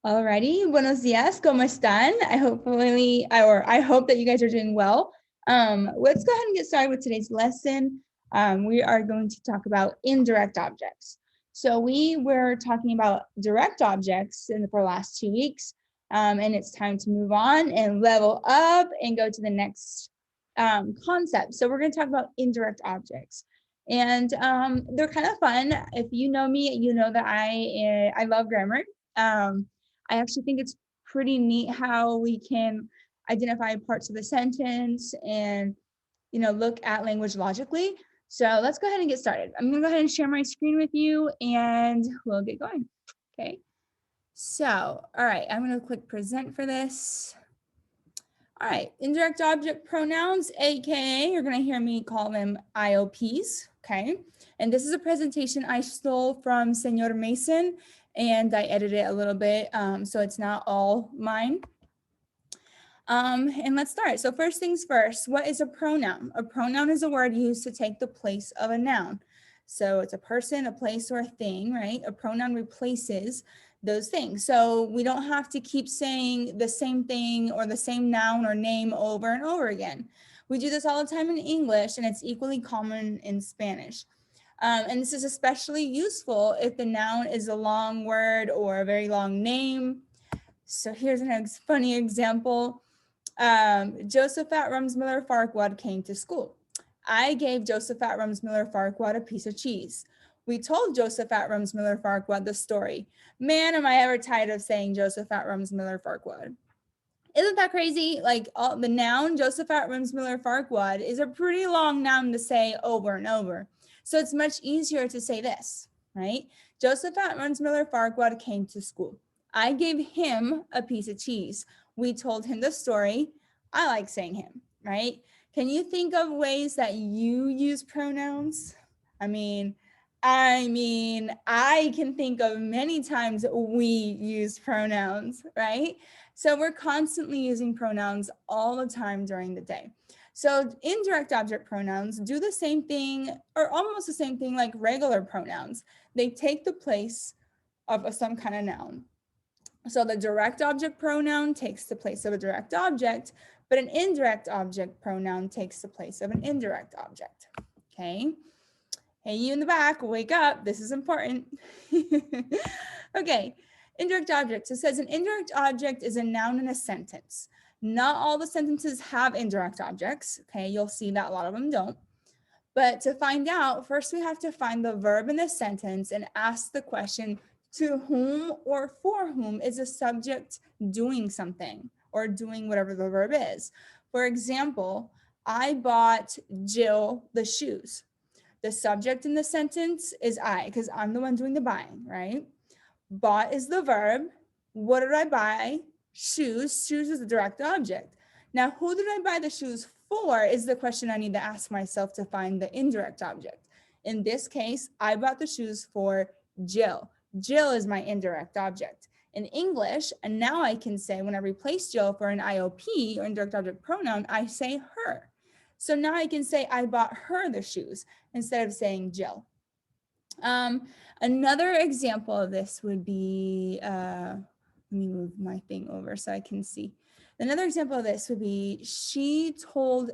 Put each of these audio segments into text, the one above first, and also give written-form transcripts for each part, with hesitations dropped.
Alrighty, buenos dias, ¿cómo están? I hope that you guys are doing well. Let's go ahead and get started with today's lesson. We are going to talk about indirect objects. So we were talking about direct objects for the last 2 weeks, and it's time to move on and level up and go to the next concept. So we're going to talk about indirect objects. And they're kind of fun. If you know me, you know that I love grammar. I actually think it's pretty neat how we can identify parts of the sentence and, look at language logically. So let's go ahead and get started. I'm gonna go ahead and share my screen with you and we'll get going, okay? So, all right, I'm gonna click present for this. All right, indirect object pronouns, AKA, you're gonna hear me call them IOPs, okay? And this is a presentation I stole from Senor Mason, and I edited it a little bit, so it's not all mine. And let's start. So first things first, what is a pronoun? A pronoun is a word used to take the place of a noun. So it's a person, a place, or a thing, right? A pronoun replaces those things. So we don't have to keep saying the same thing or the same noun or name over and over again. We do this all the time in English, and it's equally common in Spanish. And this is especially useful if the noun is a long word or a very long name. So here's a funny example. Josephat Rumsmiller Farquaad came to school. I gave Josephat Rumsmiller Farquaad a piece of cheese. We told Josephat Rumsmiller Farquaad the story. Man, am I ever tired of saying Josephat Rumsmiller Farquaad. Isn't that crazy? Like the noun Josephat Rumsmiller Farquaad is a pretty long noun to say over and over. So it's much easier to say this, right? Josephat Rumsmiller Farquaad came to school. I gave him a piece of cheese. We told him the story. I like saying him, right? Can you think of ways that you use pronouns? I can think of many times we use pronouns, right? So we're constantly using pronouns all the time during the day. So indirect object pronouns do the same thing or almost the same thing like regular pronouns. They take the place of some kind of noun. So the direct object pronoun takes the place of a direct object, but an indirect object pronoun takes the place of an indirect object, okay? Hey, you in the back, wake up, this is important. Okay, indirect objects. It says an indirect object is a noun in a sentence. Not all the sentences have indirect objects, okay? You'll see that a lot of them don't. But to find out, first we have to find the verb in the sentence and ask the question, to whom or for whom is the subject doing something or doing whatever the verb is. For example, I bought Jill the shoes. The subject in the sentence is I, because I'm the one doing the buying, right? Bought is the verb. What did I buy? Shoes. Shoes is the direct object. Now, who did I buy the shoes for is the question I need to ask myself to find the indirect object. In this case, I bought the shoes for Jill. Jill is my indirect object. In English, and now I can say when I replace Jill for an IOP or indirect object pronoun, I say her. So now I can say I bought her the shoes instead of saying Jill. Another example of this would be, let me move my thing over so I can see. Another example of this would be, she told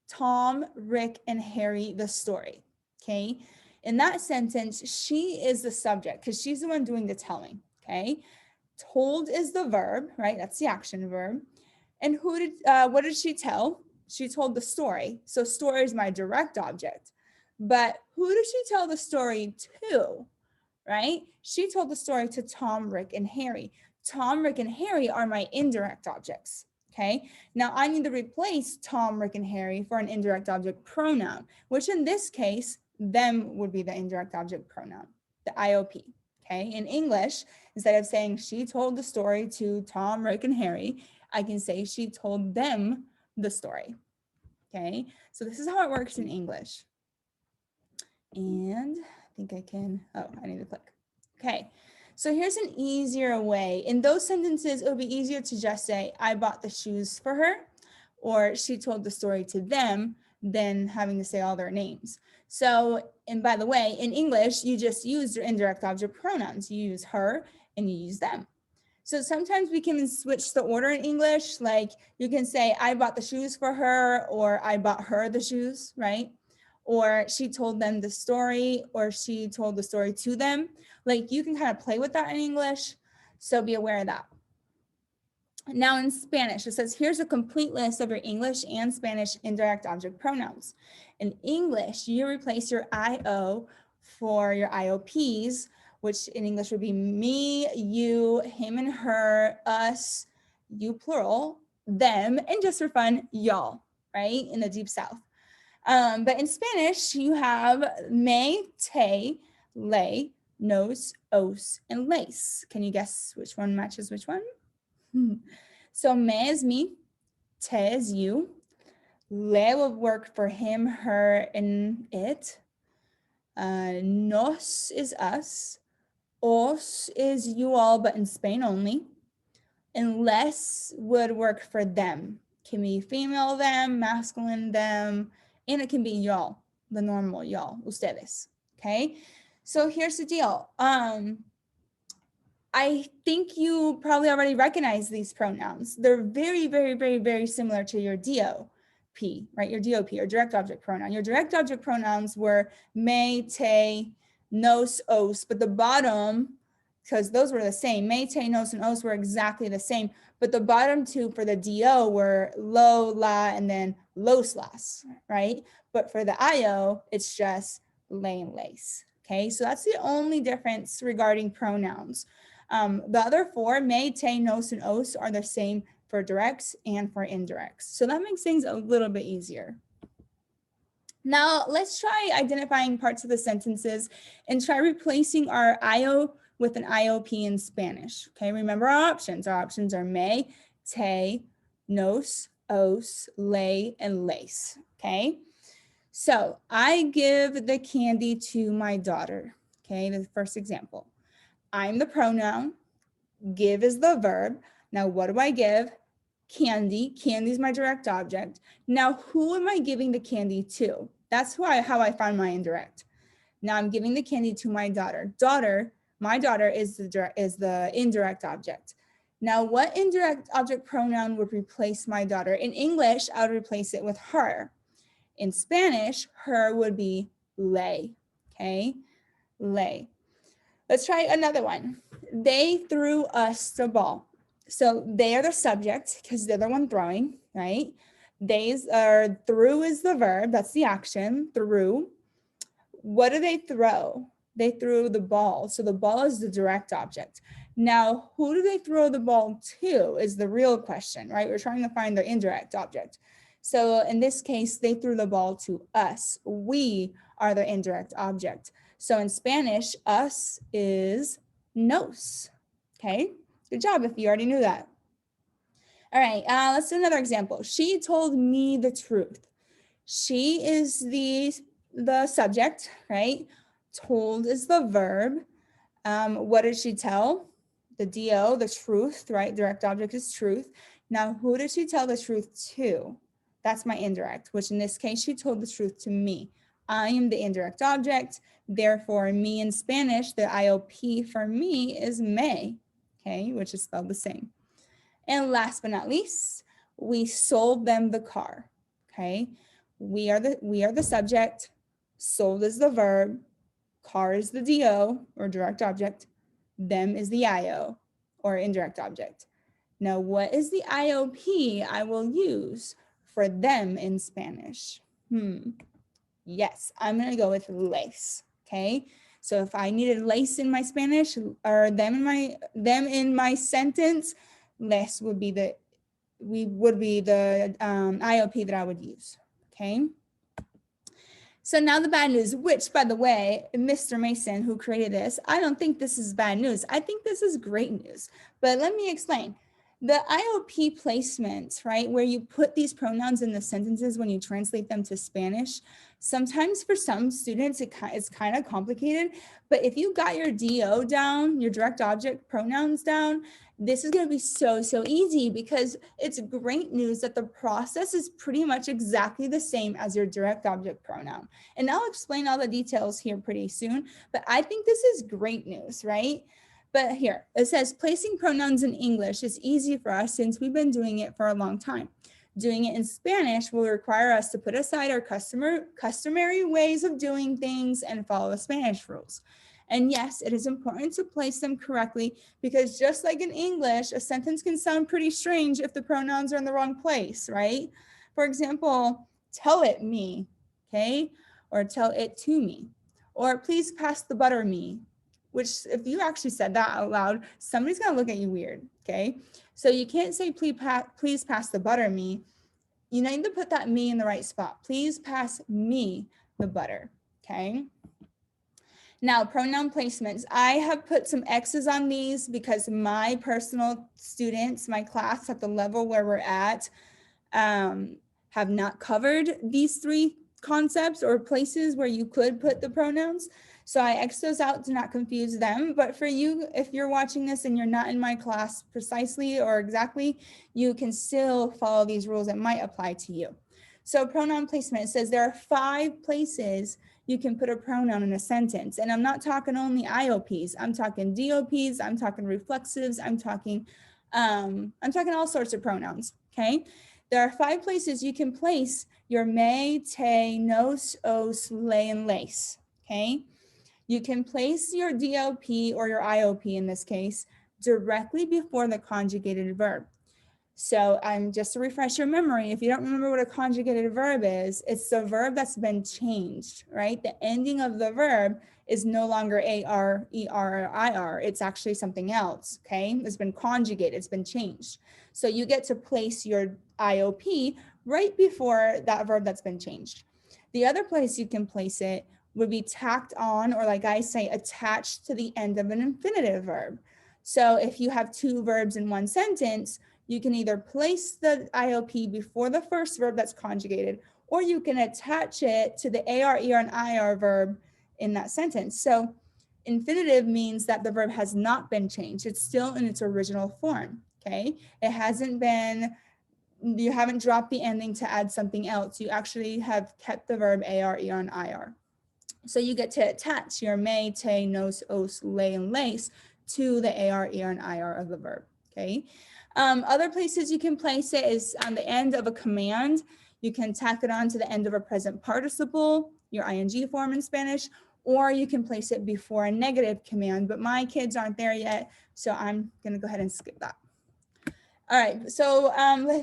Tom, Rick, and Harry the story, okay? In that sentence, she is the subject because she's the one doing the telling, okay? Told is the verb, right? That's the action verb. And what did she tell? She told the story. So story is my direct object. But who does she tell the story to, right? She told the story to Tom, Rick, and Harry. Tom, Rick, and Harry are my indirect objects, okay? Now I need to replace Tom, Rick, and Harry for an indirect object pronoun, which in this case, them would be the indirect object pronoun, the IOP, okay? In English, instead of saying she told the story to Tom, Rick, and Harry, I can say she told them the story, okay? So this is how it works in English. And I think I can, I need to click. Okay, so here's an easier way. In those sentences, it would be easier to just say, I bought the shoes for her, or she told the story to them, than having to say all their names. So, and by the way, in English, you just use your indirect object pronouns. You use her and you use them. So sometimes we can switch the order in English. Like you can say, I bought the shoes for her, or I bought her the shoes, right? Or she told them the story, or she told the story to them. Like you can kind of play with that in English. So be aware of that. Now in Spanish, it says, here's a complete list of your English and Spanish indirect object pronouns. In English, you replace your IO for your IOPs, which in English would be me, you, him and her, us, you plural, them, and just for fun, y'all, right? In the Deep South. But in Spanish, you have me, te, le, nos, os, and les. Can you guess which one matches which one? So me is me, te is you, le will work for him, her, and it. Nos is us, os is you all, but in Spain only. And les would work for them. Can be female them, masculine them, and it can be y'all, the normal y'all, ustedes. Okay, so here's the deal. I think you probably already recognize these pronouns. They're very, very, very, very similar to your DOP, right? Your DOP, or direct object pronoun. Your direct object pronouns were me, te, nos, os, but the bottom, because those were the same, me, te, nos, and os were exactly the same, but the bottom two for the DO were lo, la, and then los, las, right? But for the IO, it's just le and les, okay? So that's the only difference regarding pronouns. The other four, me, te, nos, and os, are the same for directs and for indirects. So that makes things a little bit easier. Now let's try identifying parts of the sentences and try replacing our IO with an IOP in Spanish. Okay, remember our options. Our options are me, te, nos, os, le, and les. Okay, so I give the candy to my daughter. Okay, the first example. I'm the pronoun, give is the verb. Now, what do I give? Candy. Candy is my direct object. Now, who am I giving the candy to? That's how I find my indirect. Now, I'm giving the candy to my daughter. My daughter is the indirect object. Now, what indirect object pronoun would replace my daughter? In English, I would replace it with her. In Spanish, her would be le. Okay, le. Let's try another one. They threw us the ball. So they are the subject because they're the one throwing, right? Threw is the verb, that's the action, threw. What do they throw? They threw the ball. So the ball is the direct object. Now, who do they throw the ball to is the real question, right? We're trying to find the indirect object. So in this case, they threw the ball to us. We are the indirect object. So in Spanish, us is nos. Okay, good job if you already knew that. All right, let's do another example. She told me the truth. She is the subject, right? Told is the verb. What did she tell? The DO, the truth, right? Direct object is truth. Now, who did she tell the truth to? That's my indirect, which in this case, she told the truth to me. I am the indirect object. Therefore, me in Spanish, the IOP for me is me, okay, which is spelled the same. And last but not least, we sold them the car, okay? We are the subject, sold is the verb, car is the DO or direct object, them is the IO or indirect object. Now, what is the IOP I will use for them in Spanish? Yes, I'm gonna go with les, okay? So if I needed les in my Spanish or them in my sentence, les would be the IOP that I would use, okay? So now the bad news, which by the way, Mr. Mason, who created this, I don't think this is bad news. I think this is great news, but let me explain. The IOP placement, right, where you put these pronouns in the sentences when you translate them to Spanish, sometimes for some students, it's kind of complicated, but if you got your DO down, your direct object pronouns down, this is going to be so easy because it's great news that the process is pretty much exactly the same as your direct object pronoun. And I'll explain all the details here pretty soon, but I think this is great news, right? But here, it says placing pronouns in English is easy for us since we've been doing it for a long time. Doing it in Spanish will require us to put aside our customary ways of doing things and follow the Spanish rules. And yes, it is important to place them correctly because just like in English, a sentence can sound pretty strange if the pronouns are in the wrong place, right? For example, tell it me, okay? Or tell it to me. Or please pass the butter me, which if you actually said that out loud, somebody's gonna look at you weird, okay? So you can't say please pass the butter me. You need to put that me in the right spot. Please pass me the butter, okay? Now, pronoun placements. I have put some X's on these because my personal students, my class at the level where we're at, have not covered these three concepts or places where you could put the pronouns. So I X those out to not confuse them. But for you, if you're watching this and you're not in my class precisely or exactly, you can still follow these rules that might apply to you. So pronoun placement says there are 5 places you can put a pronoun in a sentence. And I'm not talking only IOPs. I'm talking DOPs. I'm talking reflexives. I'm talking all sorts of pronouns, okay? There are 5 places you can place your me, te, nos, os, le, and lace, okay? You can place your DOP or your IOP in this case directly before the conjugated verb. So just to refresh your memory, if you don't remember what a conjugated verb is, it's the verb that's been changed, right? The ending of the verb is no longer AR, ER, or IR. It's actually something else, okay? It's been conjugated, it's been changed. So you get to place your IOP right before that verb that's been changed. The other place you can place it would be tacked on, or like I say, attached to the end of an infinitive verb. So if you have 2 verbs in one sentence, you can either place the IOP before the first verb that's conjugated, or you can attach it to the AR, ER, and IR verb in that sentence. So infinitive means that the verb has not been changed. It's still in its original form, okay? It hasn't been, you haven't dropped the ending to add something else. You actually have kept the verb AR, ER, and IR. So you get to attach your me, te, nos, os, le, and lace to the AR, ER, and IR of the verb, okay? Other places you can place it is on the end of a command. You can tack it on to the end of a present participle, your ing form in Spanish, or you can place it before a negative command, but my kids aren't there yet, so I'm gonna go ahead and skip that. All right, so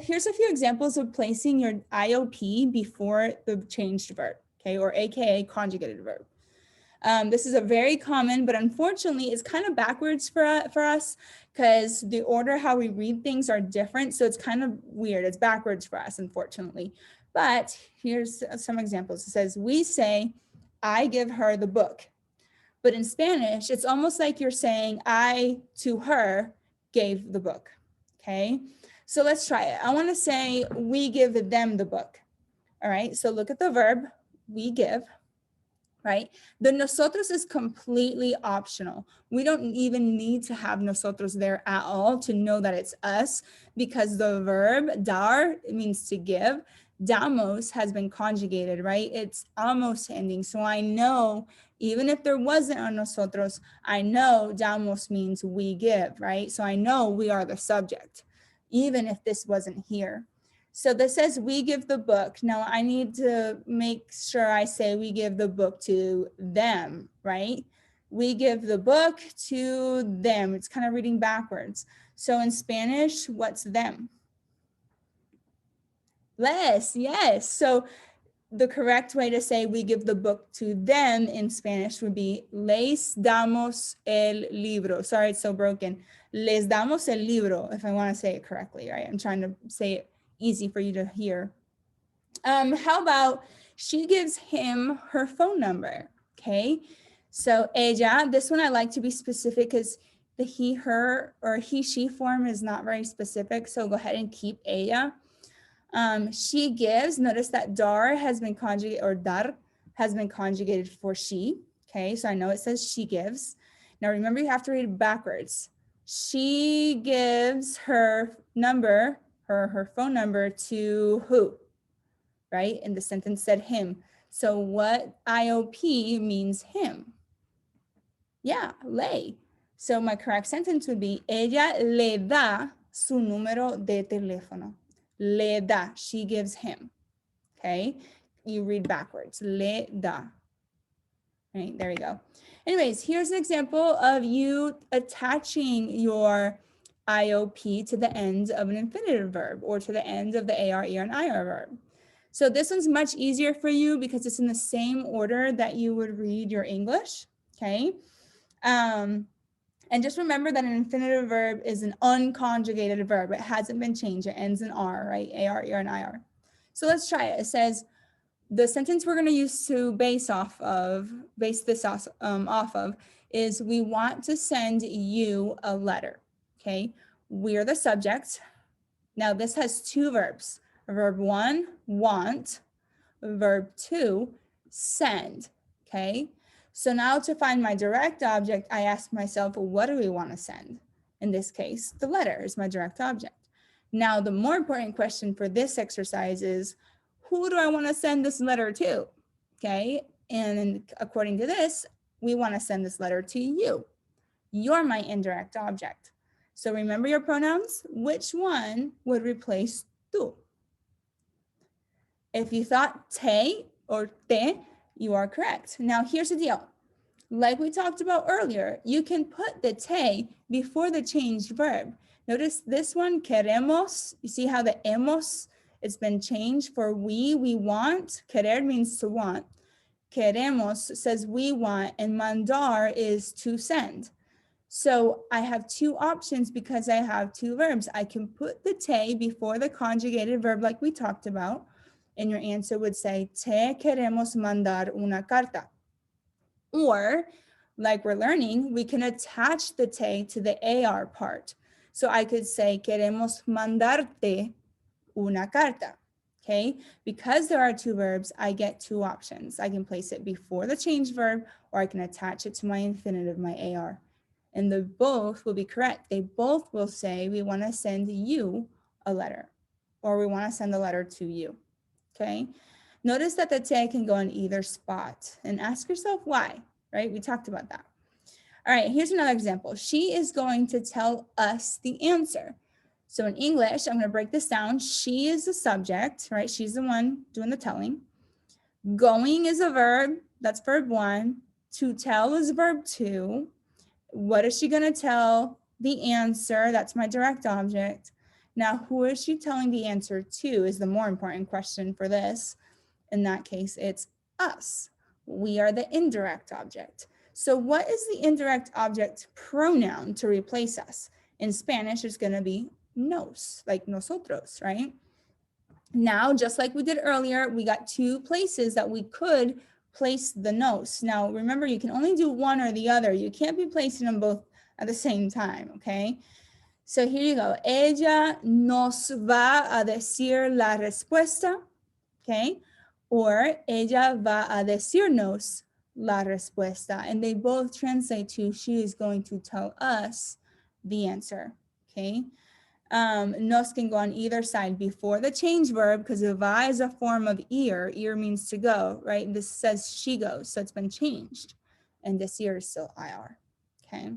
here's a few examples of placing your IOP before the changed verb, okay, or AKA conjugated verb. This is a very common, but unfortunately it's kind of backwards for us because the order how we read things are different. So it's kind of weird. It's backwards for us, unfortunately. But here's some examples. It says, we say, I give her the book. But in Spanish, it's almost like you're saying, I to her gave the book, okay? So let's try it. I want to say, we give them the book. All right, so look at the verb, we give. Right? The nosotros is completely optional. We don't even need to have nosotros there at all to know that it's us, because the verb dar, it means to give. Damos has been conjugated, right? It's almost ending. So I know, even if there wasn't a nosotros, I know damos means we give, right? So I know we are the subject, even if this wasn't here. So this says we give the book. Now I need to make sure I say we give the book to them, right? We give the book to them. It's kind of reading backwards. So in Spanish, what's them? Les, yes. So the correct way to say we give the book to them in Spanish would be les damos el libro. Sorry, it's so broken. Les damos el libro, if I want to say it correctly, right? I'm trying to say it easy for you to hear. How about she gives him her phone number, okay? So ella, this one I like to be specific because the he, her, or he, she form is not very specific. So go ahead and keep ella. She gives, notice that dar has been conjugated, or dar has been conjugated for she, okay? So I know it says she gives. Now remember, you have to read it backwards. She gives her number, her phone number to who, right? And the sentence said him. So what IOP means him? Yeah, lay. So my correct sentence would be, ella le da su número de teléfono. Le da, she gives him. Okay, you read backwards, le da. Right, there we go. Anyways, here's an example of you attaching your IOP to the end of an infinitive verb or to the end of the AR, ER, and IR verb. So this one's much easier for you because it's in the same order that you would read your English, okay? And just remember that an infinitive verb is an unconjugated verb. It hasn't been changed. It ends in R, right? AR, ER, and IR. So let's try it. It says, the sentence we're going to use to base this off of is, we want to send you a letter. Okay, we're the subject. Now this has two verbs. Verb 1, want. Verb 2, send. Okay, so now to find my direct object, I ask myself, what do we want to send? In this case, the letter is my direct object. Now the more important question for this exercise is, who do I want to send this letter to? Okay, and according to this, we want to send this letter to you. You're my indirect object. So remember your pronouns. Which one would replace tú? If you thought te or te, you are correct. Now here's the deal. Like we talked about earlier, you can put the te before the changed verb. Notice this one, queremos. You see how the hemos, it's been changed for we want. Querer means to want. Queremos says we want, and mandar is to send. So I have two options because I have two verbs. I can put the te before the conjugated verb like we talked about, and your answer would say, te queremos mandar una carta. Or, like we're learning, we can attach the te to the AR part. So I could say, queremos mandarte una carta. Okay, because there are two verbs, I get two options. I can place it before the changed verb, or I can attach it to my infinitive, my AR. And the both will be correct. They both will say, we want to send you a letter, or we want to send a letter to you. Okay, notice that the te can go in either spot, and ask yourself why, right? We talked about that. All right, here's another example. She is going to tell us the answer. So in English, I'm going to break this down. She is the subject, right? She's the one doing the telling. Going is a verb. That's verb 1. To tell is verb 2. What is she going to tell? The answer. That's my direct object. Now, who is she telling the answer to is the more important question for this. In that case, it's us. We are the indirect object. So what is the indirect object pronoun to replace us? In Spanish, it's going to be nos, like nosotros, right? Now, just like we did earlier, we got two places that we could place the nos. Now, remember, you can only do one or the other. You can't be placing them both at the same time, okay? So here you go. Ella nos va a decir la respuesta, okay? Or ella va a decirnos la respuesta. And they both translate to, she is going to tell us the answer, okay? Nos can go on either side before the change verb, because va is a form of ir. Ir means to go, right? This says she goes, so it's been changed. And decir is still ir, okay?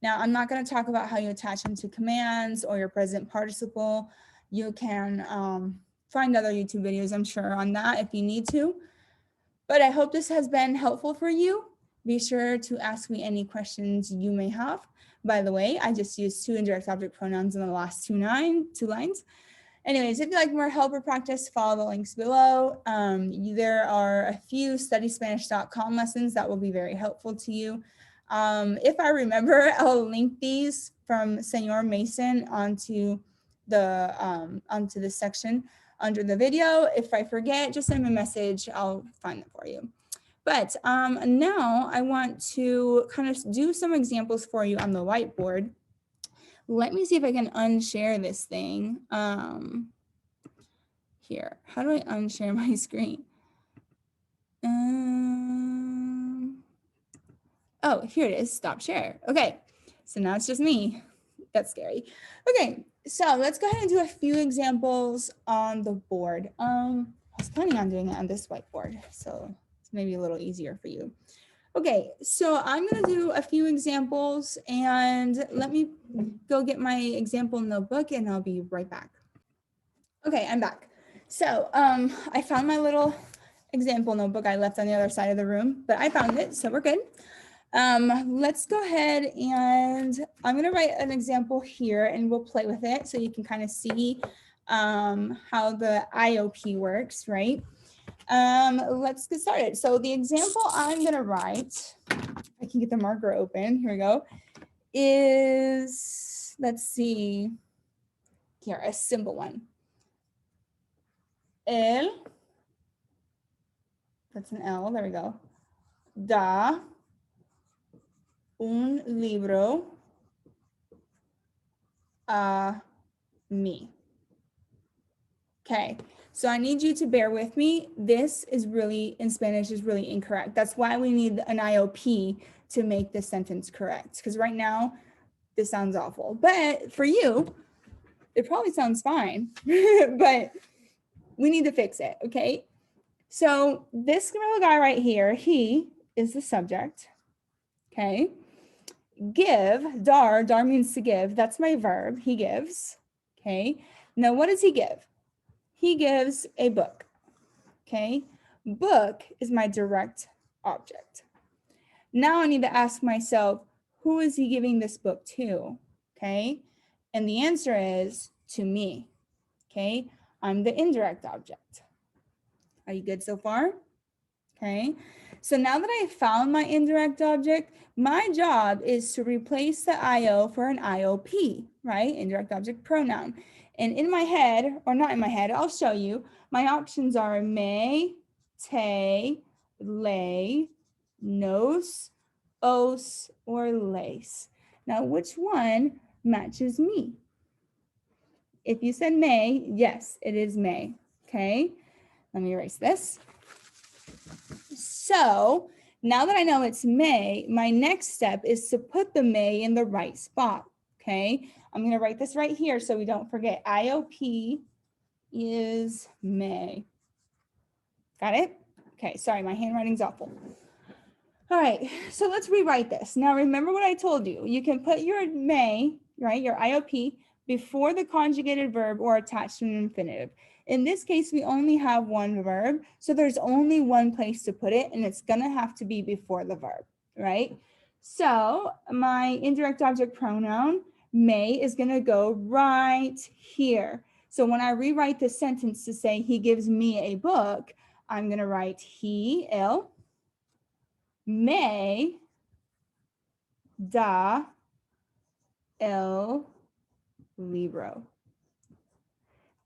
Now, I'm not going to talk about how you attach them to commands or your present participle. You can find other YouTube videos, I'm sure, on that if you need to. But I hope this has been helpful for you. Be sure to ask me any questions you may have. By the way, I just used 2 indirect object pronouns in the last two lines. Anyways, if you'd like more help or practice, follow the links below. There are a few studyspanish.com lessons that will be very helpful to you. If I remember, I'll link these from Senor Mason onto this section under the video. If I forget, just send me a message. I'll find it for you. But now I want to kind of do some examples for you on the whiteboard. Let me see if I can unshare this thing. Here, how do I unshare my screen? Oh, here it is, stop share. Okay, so now it's just me. That's scary. Okay, so let's go ahead and do a few examples on the board. I was planning on doing it on this whiteboard, so it's maybe a little easier for you. Okay, so I'm going to do a few examples and let me go get my example notebook and I'll be right back. Okay, I'm back. So I found my little example notebook I left on the other side of the room, but I found it, so we're good. Let's go ahead and I'm going to write an example here and we'll play with it so you can kind of see how the IOP works, right? Let's get started. So the example I'm going to write, I can get the marker open, here we go, is, let's see, here, a simple one. Él, that's an L, there we go, da un libro a mí. Okay, so I need you to bear with me. This is really, in Spanish, is really incorrect. That's why we need an IOP to make this sentence correct. Because right now, this sounds awful. But for you, it probably sounds fine. But we need to fix it, okay? So this little guy right here, he is the subject, okay? Give, dar means to give. That's my verb, he gives, okay? Now, what does he give? He gives a book, okay? Book is my direct object. Now I need to ask myself, who is he giving this book to, okay? And the answer is to me, okay? I'm the indirect object. Are you good so far? Okay, so now that I found my indirect object, my job is to replace the IO for an IOP, right? Indirect object pronoun. And in my head, or not in my head, I'll show you, my options are me, te, le, nos, os, or les. Now, which one matches me? If you said me, yes, it is me, okay? Let me erase this. So now that I know it's may, my next step is to put the may in the right spot, okay? I'm going to write this right here so we don't forget. IOP is may. Got it? Okay, sorry, my handwriting's awful. All right, so let's rewrite this. Now remember what I told you. You can put your may, right, your IOP, before the conjugated verb or attached to an infinitive. In this case, we only have one verb, so there's only one place to put it, and it's gonna have to be before the verb, right? So my indirect object pronoun, may, is gonna go right here. So when I rewrite this sentence to say he gives me a book, I'm gonna write he, él, me da el libro.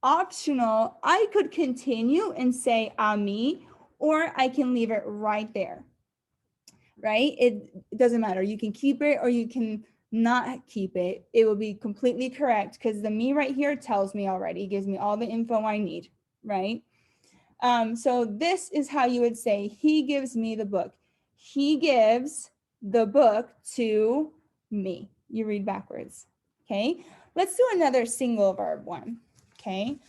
Optional, I could continue and say a mí, or I can leave it right there, right? It doesn't matter. You can keep it or you can not keep it. It will be completely correct because the me right here tells me already, gives me all the info I need, right? So this is how you would say, he gives me the book. He gives the book to me. You read backwards, okay? Let's do another single verb one, okay?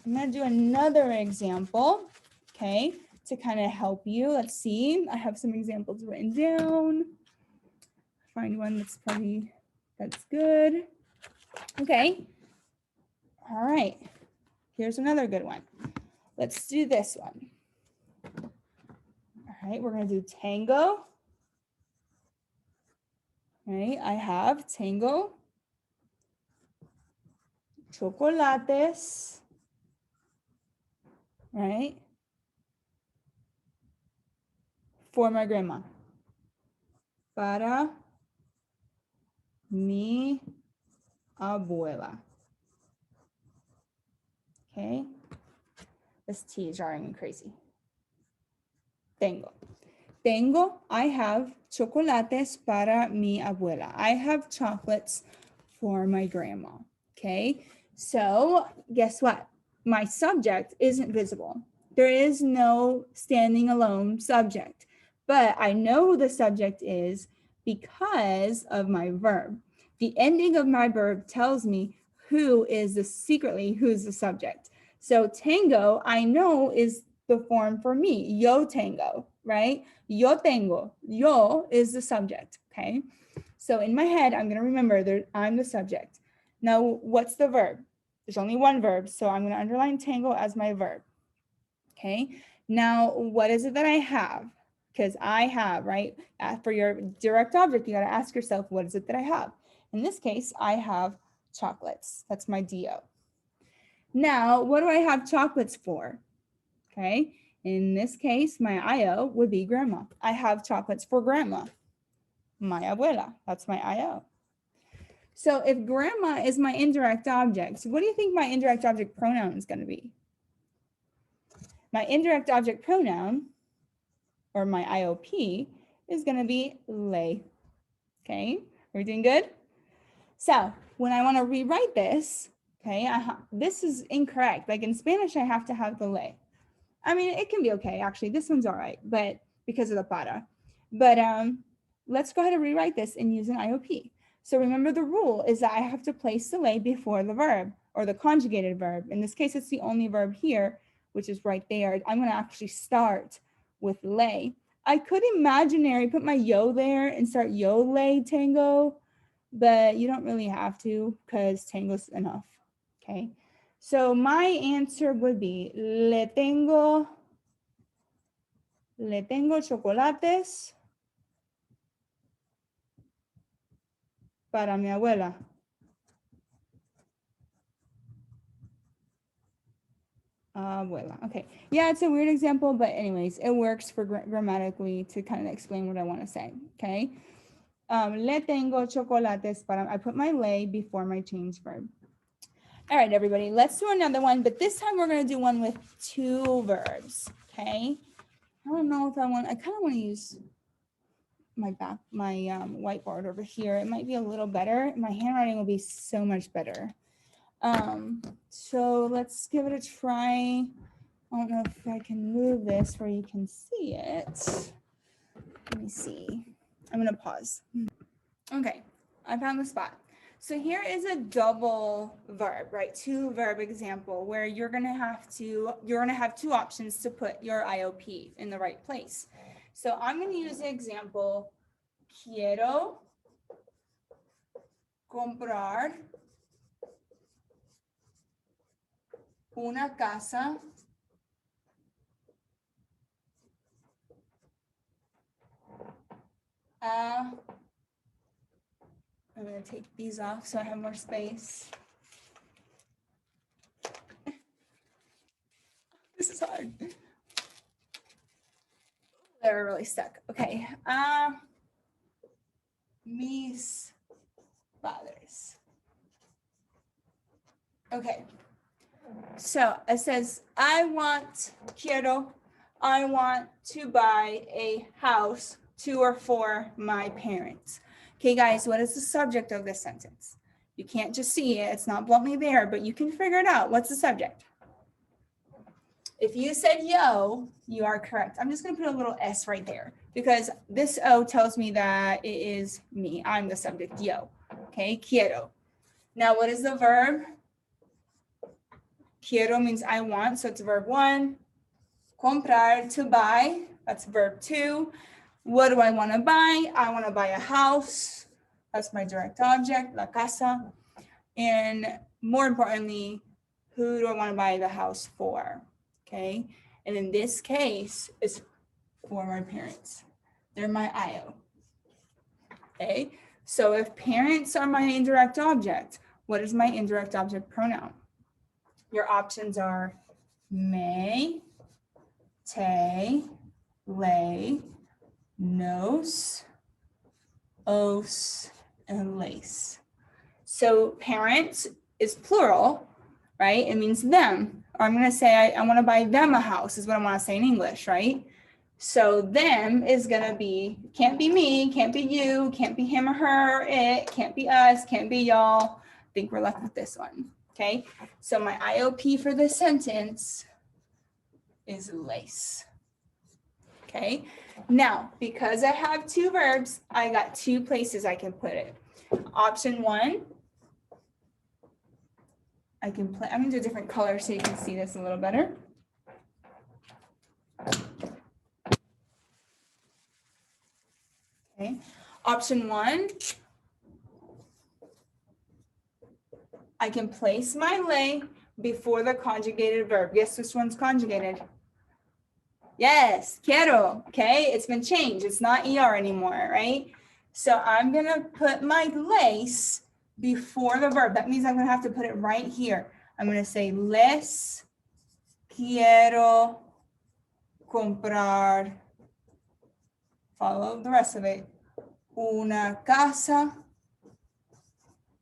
I'm gonna do another example, okay, to kind of help you. Let's see, I have some examples written down. Find one that's good. Okay, all right, here's another good one. Let's do this one. All right, we're gonna do tango. Right, I have tengo chocolates, right, for my grandma. Para mi abuela. Okay, this T is driving me crazy. Tengo, I have chocolates para mi abuela. I have chocolates for my grandma, okay? So guess what? My subject isn't visible. There is no standing alone subject, but I know who the subject is because of my verb. The ending of my verb tells me who's the subject. So tango, I know, is the form for me. Yo tengo, right? Yo tengo. Yo is the subject, okay? So in my head, I'm going to remember that I'm the subject. Now, what's the verb? There's only one verb, so I'm going to underline tengo as my verb, okay? Now, what is it that I have? Because I have, right? For your direct object, you got to ask yourself, what is it that I have? In this case, I have chocolates. That's my DO. Now, what do I have chocolates for? Okay, in this case, my IO would be grandma. I have chocolates for grandma. My abuela, that's my IO. So if grandma is my indirect object, what do you think my indirect object pronoun is going to be? My indirect object pronoun, or my IOP, is going to be ley. Okay, are we doing good? So when I want to rewrite this, okay, this is incorrect. Like in Spanish, I have to have the ley. I mean, it can be okay, actually. This one's all right, but because of the para. But let's go ahead and rewrite this and use an IOP. So remember, the rule is that I have to place the ley before the verb or the conjugated verb. In this case, it's the only verb here, which is right there. I'm going to actually start with ley. I could put my yo there and start yo ley tango, but you don't really have to because tango's enough, okay? So my answer would be, le tengo chocolates para mi abuela. Abuela. Okay. Yeah, it's a weird example, but anyways, it works for grammatically to kind of explain what I want to say. Okay. Le tengo chocolates para. I put my ley before my change verb. All right, everybody. Let's do another one, but this time we're going to do one with two verbs. Okay. I don't know if I kind of want to use my whiteboard over here. It might be a little better. My handwriting will be so much better. So let's give it a try. I don't know if I can move this where you can see it. Let me see. I'm gonna pause. Okay, I found the spot. So here is a double verb, right? Two verb example where you're gonna have two options to put your IOP in the right place. So I'm gonna use the example, quiero comprar una casa I'm going to take these off so I have more space. This is hard. They're really stuck. Okay. Mis padres. Okay. So it says, I want to buy a house to or for my parents. Okay, guys, what is the subject of this sentence? You can't just see it. It's not bluntly there, but you can figure it out. What's the subject? If you said yo, you are correct. I'm just going to put a little S right there because this O tells me that it is me. I'm the subject, yo. Okay, quiero. Now, what is the verb? Quiero means I want, so it's verb 1. Comprar, to buy, that's verb 2. What do I want to buy? I want to buy a house. That's my direct object, la casa. And more importantly, who do I want to buy the house for? Okay. And in this case, it's for my parents. They're my IO. Okay. So if parents are my indirect object, what is my indirect object pronoun? Your options are me, te, le, nos, os, and les. So parents is plural, right? It means them. Or I'm going to say I want to buy them a house is what I want to say in English, right? So them is going to be, can't be me, can't be you, can't be him or her, it, can't be us, can't be y'all. I think we're left with this one, okay? So my IOP for this sentence is lace. Okay, now because I have two verbs, I got two places I can put it. Option 1, I'm gonna do a different color so you can see this a little better. Option 1, I can place my lay before the conjugated verb. Guess which one's conjugated? Yes, quiero. Okay, it's been changed. It's not ER anymore, right? So I'm going to put my lace before the verb. That means I'm going to have to put it right here. I'm going to say, les quiero comprar. Follow the rest of it. Una casa.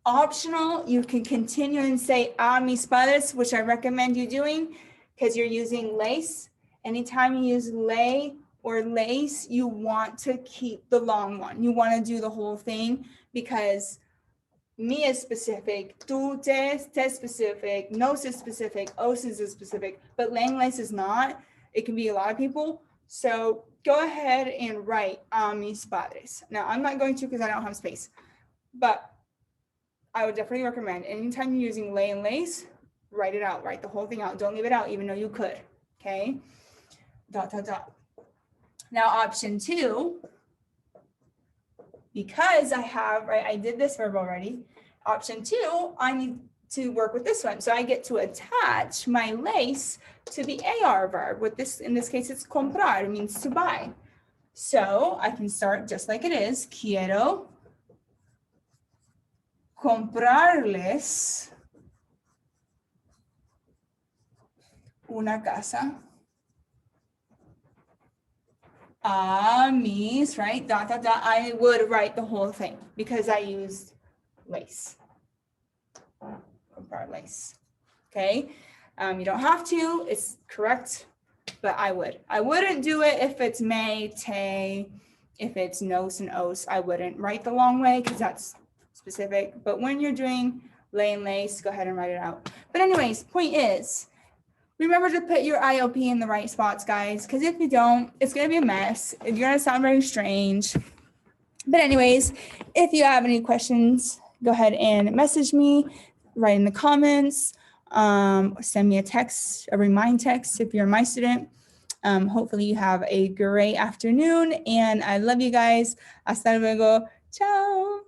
Optional, you can continue and say a mis padres, which I recommend you doing because you're using lace. Anytime you use lay or lace, you want to keep the long one. You want to do the whole thing because me is specific, tú te specific, nos is specific, os is specific, but laying lace is not. It can be a lot of people. So go ahead and write a mis padres. Now, I'm not going to because I don't have space, but I would definitely recommend anytime you're using lay and lace, write it out, write the whole thing out. Don't leave it out, even though you could, okay? ... Now, option 2, because I did this verb already. Option 2, I need to work with this one. So I get to attach my lace to the AR verb. With this, in this case, it's comprar, it means to buy. So I can start just like it is. Quiero comprarles una casa a mis, right? ... I would write the whole thing because I used lace. Comprar lace. Okay. You don't have to, it's correct, but I would. I wouldn't do it if it's me, te, if it's nos and os. I wouldn't write the long way because that's specific. But when you're doing lay and lace, go ahead and write it out. But anyways, point is, remember to put your IOP in the right spots, guys, because if you don't, it's going to be a mess. You're going to sound very strange. But anyways, if you have any questions, go ahead and message me, write in the comments, send me a text, a remind text if you're my student. Hopefully you have a great afternoon, and I love you guys. Hasta luego. Ciao.